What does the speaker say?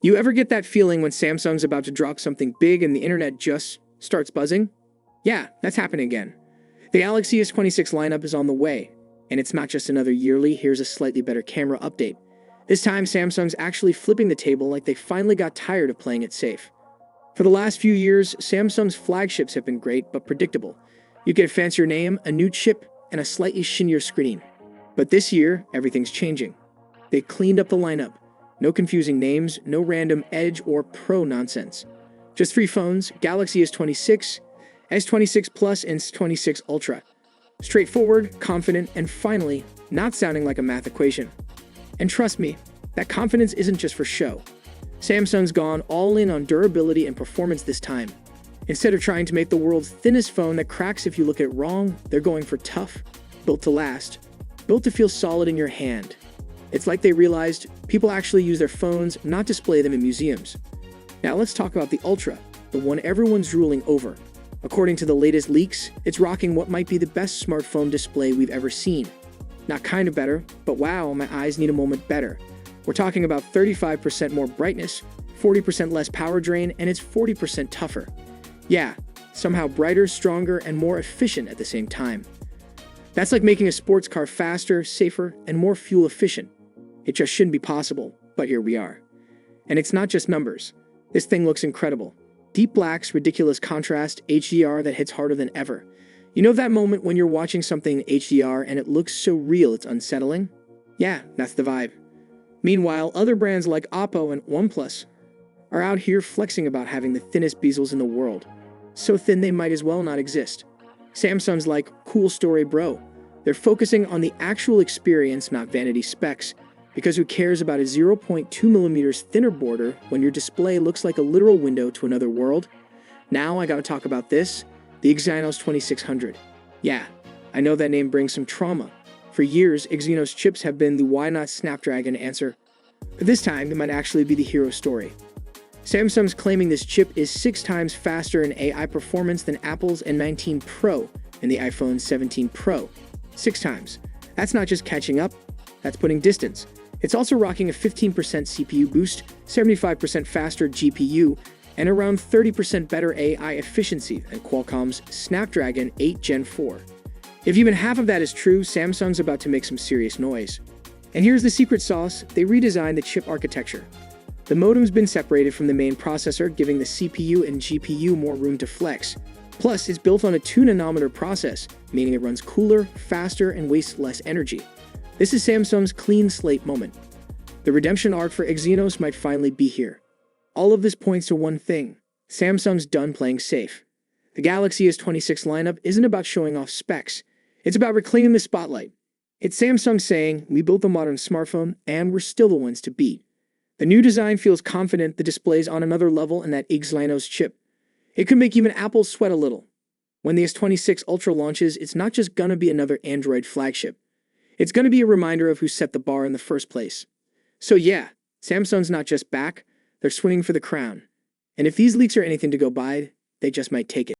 You ever get that feeling when Samsung's about to drop something big and the internet just starts buzzing? Yeah, that's happening again. The Galaxy S26 lineup is on the way, and it's not just another yearly, here's a slightly better camera update. This time, Samsung's actually flipping the table like they finally got tired of playing it safe. For the last few years, Samsung's flagships have been great but predictable. You get a fancier name, a new chip, and a slightly shinier screen. But this year, everything's changing. They cleaned up the lineup. No confusing names, no random Edge or Pro nonsense. Just 3 phones, Galaxy S26, S26 Plus, and S26 Ultra. Straightforward, confident, and finally, not sounding like a math equation. And trust me, that confidence isn't just for show. Samsung's gone all in on durability and performance this time. Instead of trying to make the world's thinnest phone that cracks if you look at it wrong, they're going for tough, built to last, built to feel solid in your hand. It's like they realized people actually use their phones, not display them in museums. Now let's talk about the Ultra, the one everyone's drooling over. According to the latest leaks, it's rocking what might be the best smartphone display we've ever seen. Not kind of better, but wow, my eyes need a moment better. We're talking about 35% more brightness, 40% less power drain, and it's 40% tougher. Yeah, somehow brighter, stronger, and more efficient at the same time. That's like making a sports car faster, safer, and more fuel efficient. It just shouldn't be possible, but here we are. And it's not just numbers. This thing looks incredible. Deep blacks, ridiculous contrast, HDR that hits harder than ever. You know that moment when you're watching something in HDR and it looks so real it's unsettling? Yeah, that's the vibe. Meanwhile, other brands like Oppo and OnePlus are out here flexing about having the thinnest bezels in the world. So thin they might as well not exist. Samsung's like, cool story bro. They're focusing on the actual experience, not vanity specs, because who cares about a 0.2mm thinner border when your display looks like a literal window to another world? Now I gotta talk about this, the Exynos 2600. Yeah, I know that name brings some trauma. For years, Exynos chips have been the why not Snapdragon answer. But this time, they might actually be the hero story. Samsung's claiming this chip is 6 times faster in AI performance than Apple's N19 Pro and the iPhone 17 Pro. 6 times. That's not just catching up, that's putting distance. It's also rocking a 15% CPU boost, 75% faster GPU, and around 30% better AI efficiency than Qualcomm's Snapdragon 8 Gen 4. If even half of that is true, Samsung's about to make some serious noise. And here's the secret sauce, they redesigned the chip architecture. The modem's been separated from the main processor, giving the CPU and GPU more room to flex. Plus, it's built on a 2nm process, meaning it runs cooler, faster, and wastes less energy. This is Samsung's clean slate moment. The redemption arc for Exynos might finally be here. All of this points to one thing. Samsung's done playing safe. The Galaxy S26 lineup isn't about showing off specs. It's about reclaiming the spotlight. It's Samsung saying, we built the modern smartphone, and we're still the ones to beat. The new design feels confident, the display's on another level, and that Exynos chip. It could make even Apple sweat a little. When the S26 Ultra launches, it's not just gonna be another Android flagship. It's gonna be a reminder of who set the bar in the first place. So yeah, Samsung's not just back, they're swinging for the crown. And if these leaks are anything to go by, they just might take it.